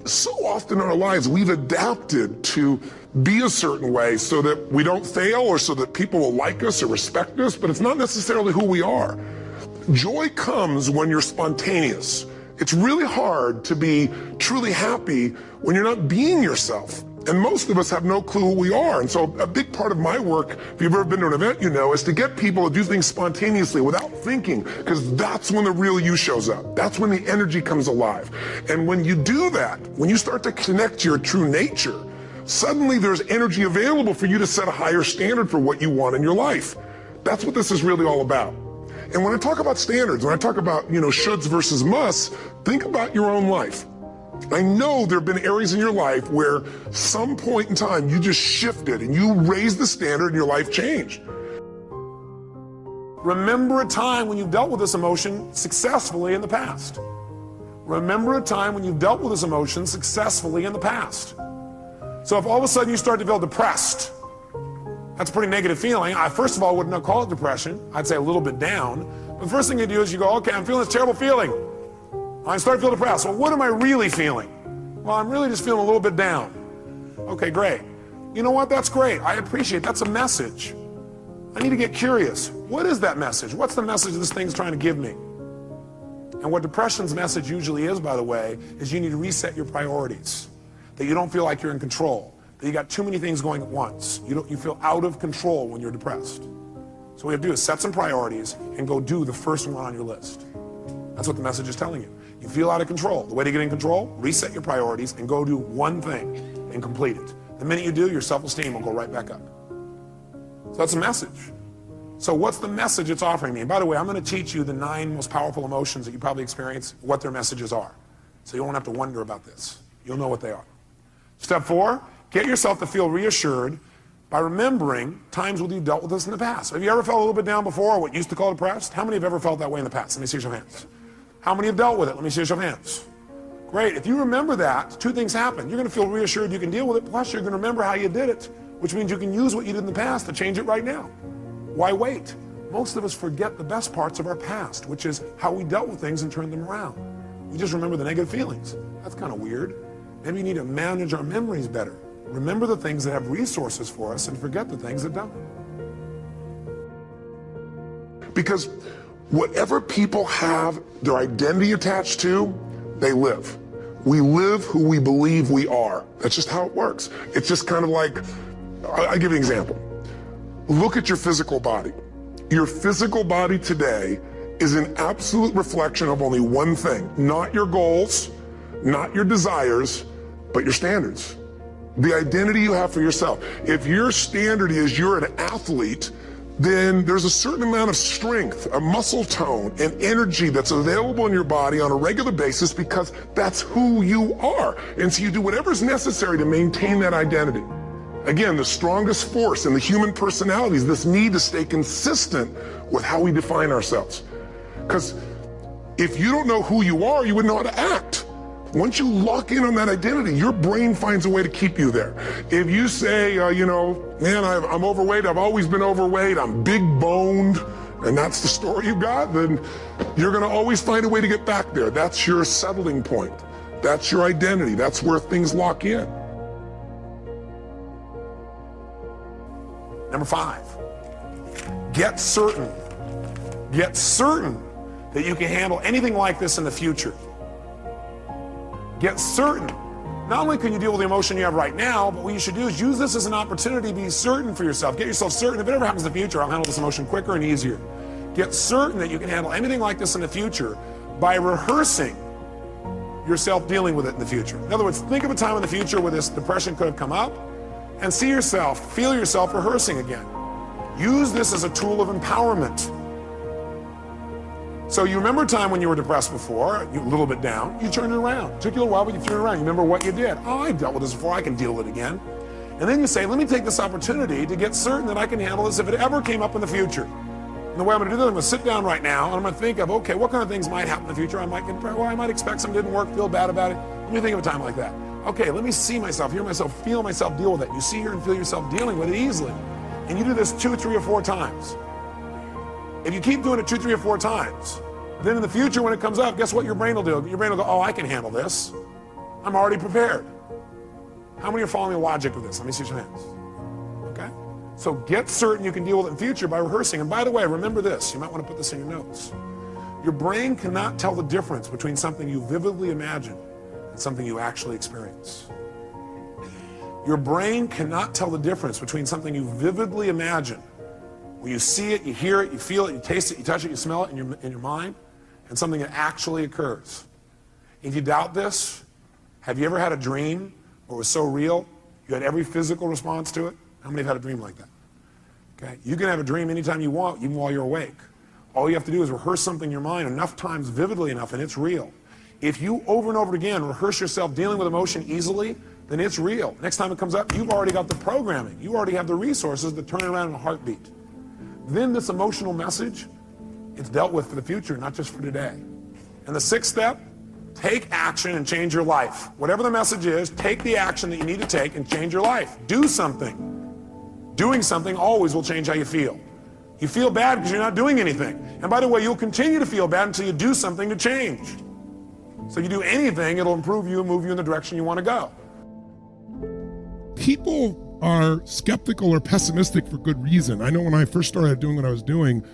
So often in our lives, we've adapted to be a certain way so that we don't fail or so that people will like us or respect us, but it's not necessarily who we are. Joy comes when you're spontaneous. It's really hard to be truly happy when you're not being yourself. And most of us have no clue who we are. And so a big part of my work, if you've ever been to an event, you know, is to get people to do things spontaneously without thinking, because that's when the real you shows up. That's when the energy comes alive. And when you do that, when you start to connect to your true nature, suddenly there's energy available for you to set a higher standard for what you want in your life. That's what this is really all about. And when I talk about standards, when I talk about, shoulds versus musts, think about your own life. I know there have been areas in your life where some point in time you just shifted and you raised the standard and your life changed. Remember a time when you've dealt with this emotion successfully in the past. Remember a time when you've dealt with this emotion successfully in the past. So if all of a sudden you start to feel depressed, that's a pretty negative feeling. I first of all would not call it depression. I'd say a little bit down. But the first thing you do is you go, okay, I'm feeling this terrible feeling. I start to feel depressed. Well, what am I really feeling? Well, I'm really just feeling a little bit down. Okay, great. You know what? That's great. I appreciate it. That's a message. I need to get curious. What is that message? What's the message this thing's trying to give me? And what depression's message usually is, by the way, is you need to reset your priorities. That you don't feel like you're in control. That you got too many things going at once. You feel out of control when you're depressed. So what you have to do is set some priorities and go do the first one on your list. That's what the message is telling you. You feel out of control. The way to get in control, reset your priorities and go do one thing and complete it. The minute you do, your self-esteem will go right back up. So that's a message. So what's the message it's offering me? And by the way, I'm going to teach you the 9 most powerful emotions that you probably experience, what their messages are. So you won't have to wonder about this. You'll know what they are. Step 4, get yourself to feel reassured by remembering times when you dealt with this in the past. Have you ever felt a little bit down before, or what you used to call depressed? How many have ever felt that way in the past? Let me see your hands. How many have dealt with it? Let me see your hands. Great. If you remember that, 2 things happen. You're going to feel reassured you can deal with it, plus you're going to remember how you did it, which means you can use what you did in the past to change it right now. Why wait? Most of us forget the best parts of our past, which is how we dealt with things and turned them around. We just remember the negative feelings. That's kind of weird. Maybe you need to manage our memories better. Remember the things that have resources for us and forget the things that don't. Because whatever people have their identity attached to, they live. We live who we believe we are. That's just how it works. It's just kind of like, I'll give you an example. Look at your physical body. Your physical body today is an absolute reflection of only one thing. Not your goals, not your desires, but your standards. The identity you have for yourself. If your standard is you're an athlete, then there's a certain amount of strength, a muscle tone, and energy that's available in your body on a regular basis because that's who you are. And so you do whatever's necessary to maintain that identity. Again, the strongest force in the human personality is this need to stay consistent with how we define ourselves. Because if you don't know who you are, you wouldn't know how to act. Once you lock in on that identity, your brain finds a way to keep you there. If you say, man, I'm overweight, I've always been overweight, I'm big boned, and that's the story you got, then you're gonna always find a way to get back there. That's your settling point. That's your identity. That's where things lock in. Number 5, get certain that you can handle anything like this in the future. Get certain. Not only can you deal with the emotion you have right now, but what you should do is use this as an opportunity to be certain for yourself. Get yourself certain. If it ever happens in the future, I'll handle this emotion quicker and easier. Get certain that you can handle anything like this in the future by rehearsing yourself dealing with it in the future. In other words, think of a time in the future where this depression could have come up and see yourself, feel yourself rehearsing again. Use this as a tool of empowerment. So you remember a time when you were depressed before, you were a little bit down, you turned it around. It took you a while, but you turned it around. You remember what you did. Oh, I dealt with this before, I can deal with it again. And then you say, let me take this opportunity to get certain that I can handle this if it ever came up in the future. And the way I'm going to do that, I'm going to sit down right now, and I'm going to think of, okay, what kind of things might happen in the future? I might expect something didn't work, feel bad about it. Let me think of a time like that. Okay, let me see myself, hear myself, feel myself deal with it. You see, hear, and feel yourself dealing with it easily. And you do this 2, 3, or 4 times. If you keep doing it 2, 3, or 4 times, then in the future when it comes up, guess what your brain will do? Your brain will go, oh, I can handle this. I'm already prepared. How many are following the logic of this? Let me see your hands. Okay? So get certain you can deal with it in the future by rehearsing. And by the way, remember this. You might want to put this in your notes. Your brain cannot tell the difference between something you vividly imagine and something you actually experience. Your brain cannot tell the difference between something you vividly imagine, when you see it, you hear it, you feel it, you taste it, you touch it, you smell it in your mind, and something that actually occurs. If you doubt this, have you ever had a dream where it was so real, you had every physical response to it? How many have had a dream like that? Okay? You can have a dream anytime you want, even while you're awake. All you have to do is rehearse something in your mind enough times, vividly enough, and it's real. If you over and over again rehearse yourself dealing with emotion easily, then it's real. Next time it comes up, you've already got the programming. You already have the resources to turn it around in a heartbeat. Then this emotional message, it's dealt with for the future, not just for today. And the sixth step, take action and change your life. Whatever the message is, take the action that you need to take and change your life. Do something. Doing something always will change how you feel. You feel bad because you're not doing anything. And by the way, you'll continue to feel bad until you do something to change. So if you do anything, it'll improve you and move you in the direction you want to go. People are skeptical or pessimistic for good reason. I know when I first started doing what I was doing,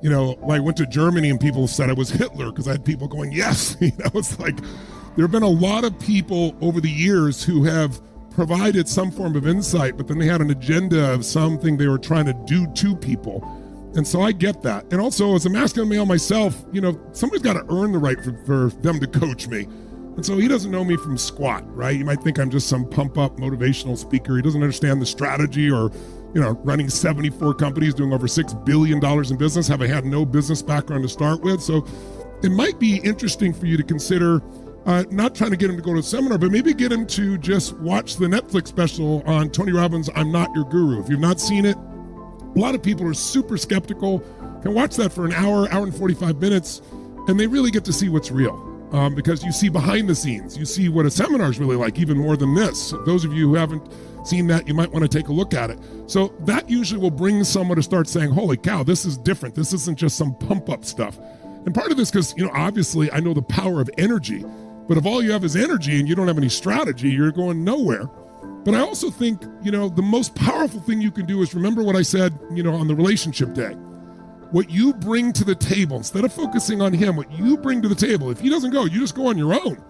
you know, I went to Germany and people said I was Hitler because I had people going, yes. You know, it's like there have been a lot of people over the years who have provided some form of insight, but then they had an agenda of something they were trying to do to people. And so I get that. And also as a masculine male myself, you know, somebody's got to earn the right for them to coach me. And so he doesn't know me from squat, right? You might think I'm just some pump up motivational speaker. He doesn't understand the strategy or, you know, running 74 companies, doing over $6 billion in business, having had no business background to start with. So it might be interesting for you to consider not trying to get him to go to a seminar, but maybe get him to just watch the Netflix special on Tony Robbins' I'm Not Your Guru. If you've not seen it, a lot of people are super skeptical, can watch that for an hour and 45 minutes, and they really get to see what's real. Because you see behind the scenes, you see what a seminar is really like, even more than this. Those of you who haven't seen that, you might want to take a look at it. So that usually will bring someone to start saying, holy cow, this is different. This isn't just some pump up stuff. And part of this, because, you know, obviously I know the power of energy, but if all you have is energy and you don't have any strategy, you're going nowhere. But I also think, you know, the most powerful thing you can do is remember what I said, you know, on the relationship day. What you bring to the table, instead of focusing on him, what you bring to the table, if he doesn't go, you just go on your own.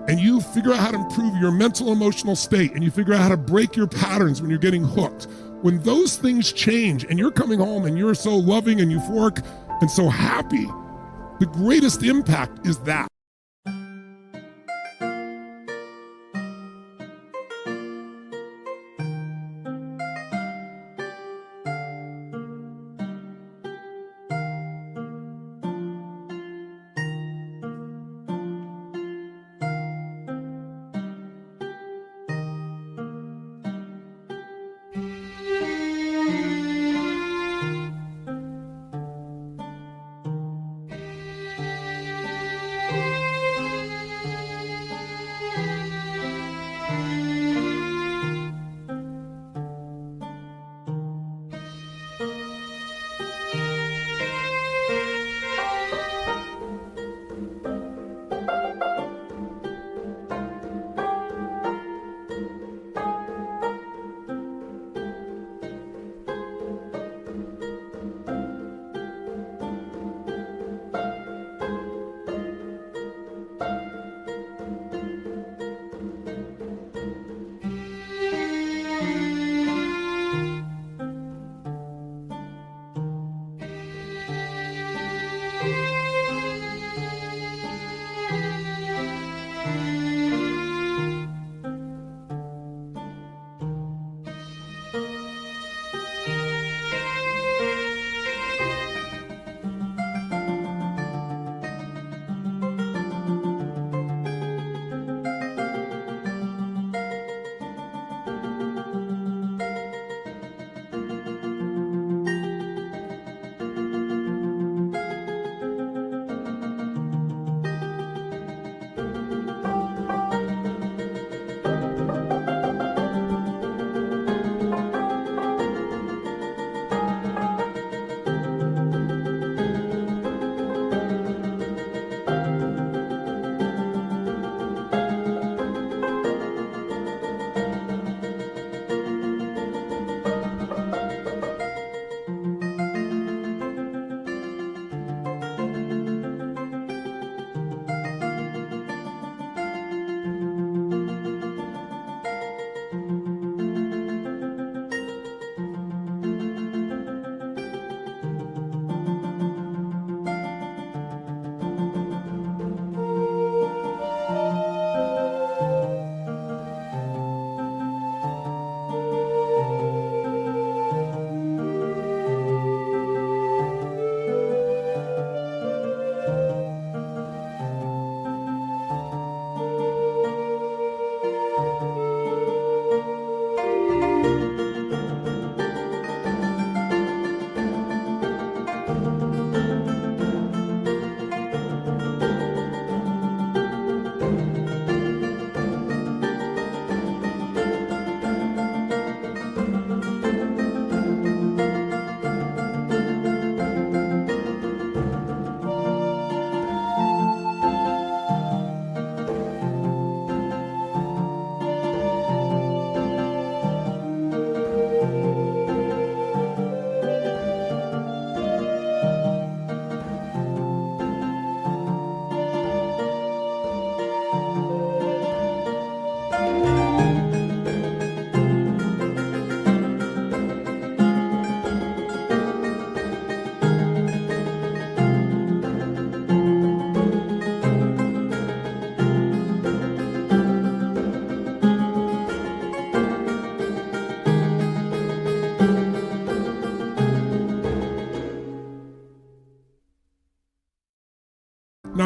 And you figure out how to improve your mental, emotional state, and you figure out how to break your patterns when you're getting hooked. When those things change and you're coming home and you're so loving and euphoric and so happy, the greatest impact is that.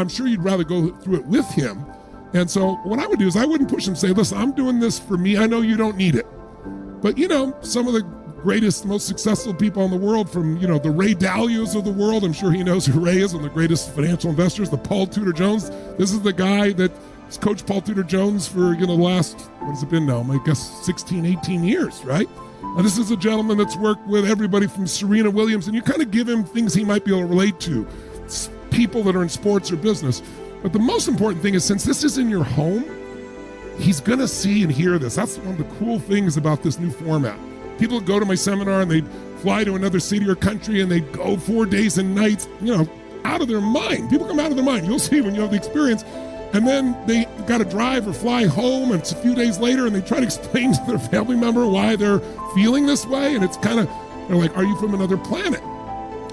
I'm sure you'd rather go through it with him. And so what I would do is I wouldn't push him, say, listen, I'm doing this for me. I know you don't need it. But, some of the greatest, most successful people in the world, from, the Ray Dalios of the world, I'm sure he knows who Ray is, one of the greatest financial investors, the Paul Tudor Jones. This is the guy that's coached Paul Tudor Jones for, the last, what has it been now? I guess 16, 18 years, right? Now, this is a gentleman that's worked with everybody from Serena Williams, and you kind of give him things he might be able to relate to, people that are in sports or business. But the most important thing is, since this is in your home, he's going to see and hear this. That's one of the cool things about this new format. People go to my seminar and they fly to another city or country and they go 4 days and nights, out of their mind. People come out of their mind. You'll see when you have the experience. And then they got to drive or fly home, and it's a few days later, and they try to explain to their family member why they're feeling this way. And it's kind of, they're like, are you from another planet?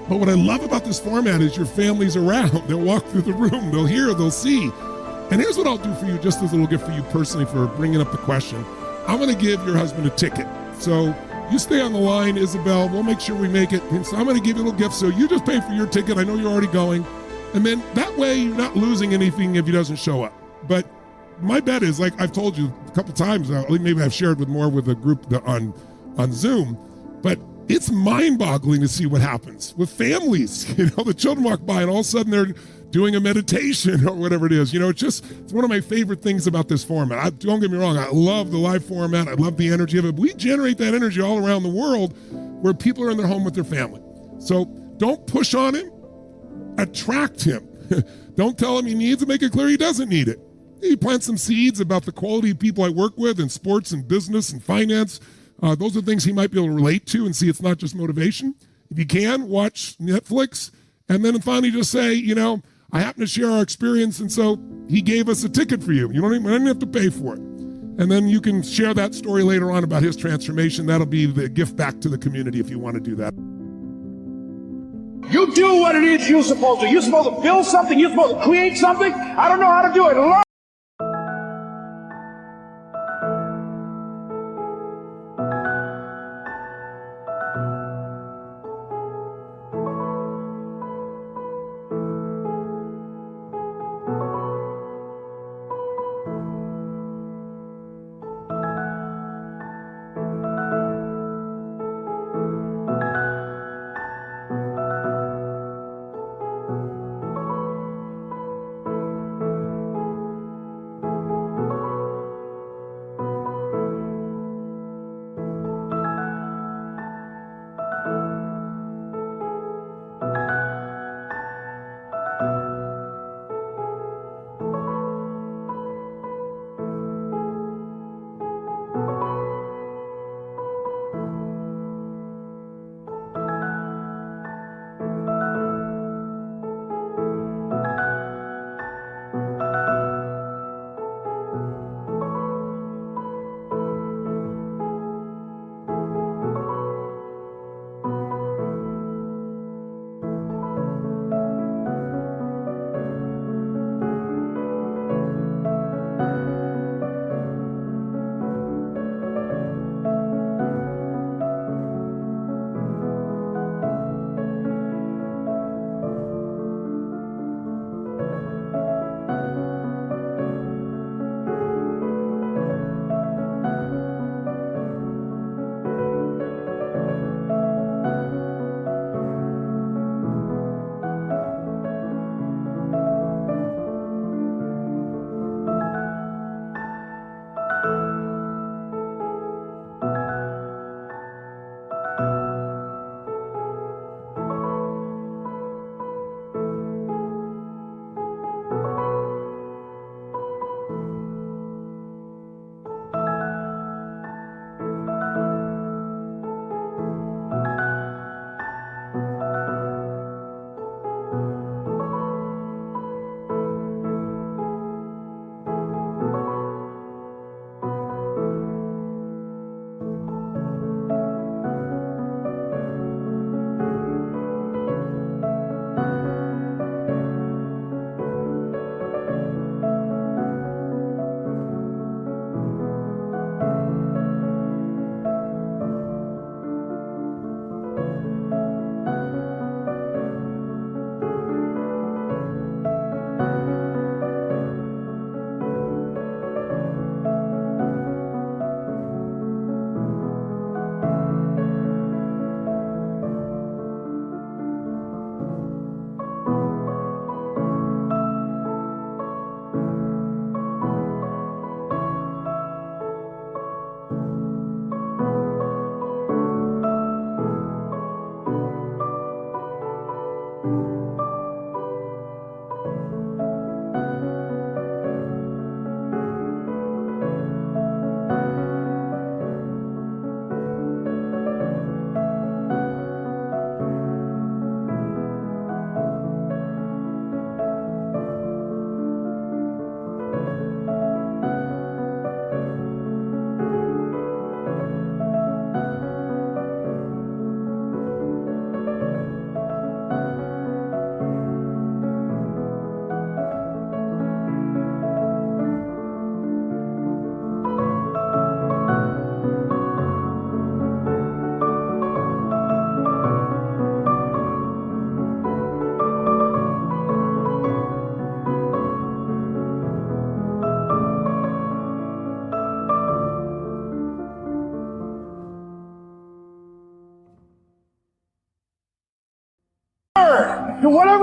But what I love about this format is your family's around. They'll walk through the room, they'll hear, they'll see. And here's what I'll do for you, just as a little gift for you personally for bringing up the question. I'm going to give your husband a ticket. So you stay on the line, Isabel. We'll make sure we make it. And so I'm going to give you a little gift. So you just pay for your ticket. I know you're already going. And then that way you're not losing anything if he doesn't show up. But my bet is, like I've told you a couple times, maybe I've shared more with a group on Zoom, but it's mind-boggling to see what happens with families. The children walk by and all of a sudden they're doing a meditation or whatever it is. It's one of my favorite things about this format. Don't get me wrong, I love the live format. I love the energy of it. But we generate that energy all around the world where people are in their home with their family. So don't push on him. Attract him. Don't tell him he needs it. Make it clear he doesn't need it. You plant some seeds about the quality of people I work with in sports and business and finance. Those are things he might be able to relate to and see it's not just motivation. If you can, watch Netflix. And then finally just say, I happen to share our experience, and so he gave us a ticket for you. You don't even have to pay for it. And then you can share that story later on about his transformation. That'll be the gift back to the community if you want to do that. You do what it is you're supposed to. You're supposed to build something. You're supposed to create something. I don't know how to do it. Learn.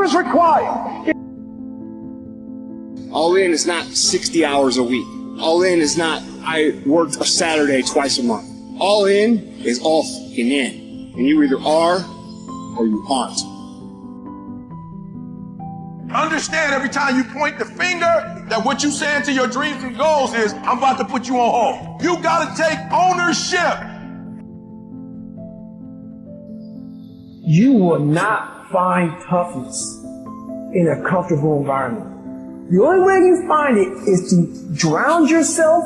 is required. All in is not 60 hours a week. All in is not, I worked a Saturday twice a month. All in is all fucking in. And you either are or you aren't. Understand every time you point the finger that what you saying to your dreams and goals is, I'm about to put you on hold. You gotta take ownership. You will not find toughness in a comfortable environment. The only way you find it is to drown yourself.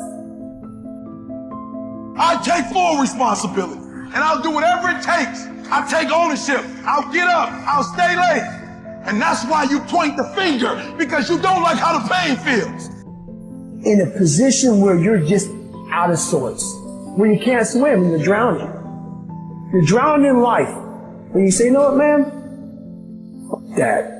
I take full responsibility and I'll do whatever it takes. I'll take ownership. I'll get up. I'll stay late. And that's why you point the finger, because you don't like how the pain feels. In a position where you're just out of sorts, where you can't swim, you're drowning. You're drowning in life. When you say, you know what, man? Fuck that.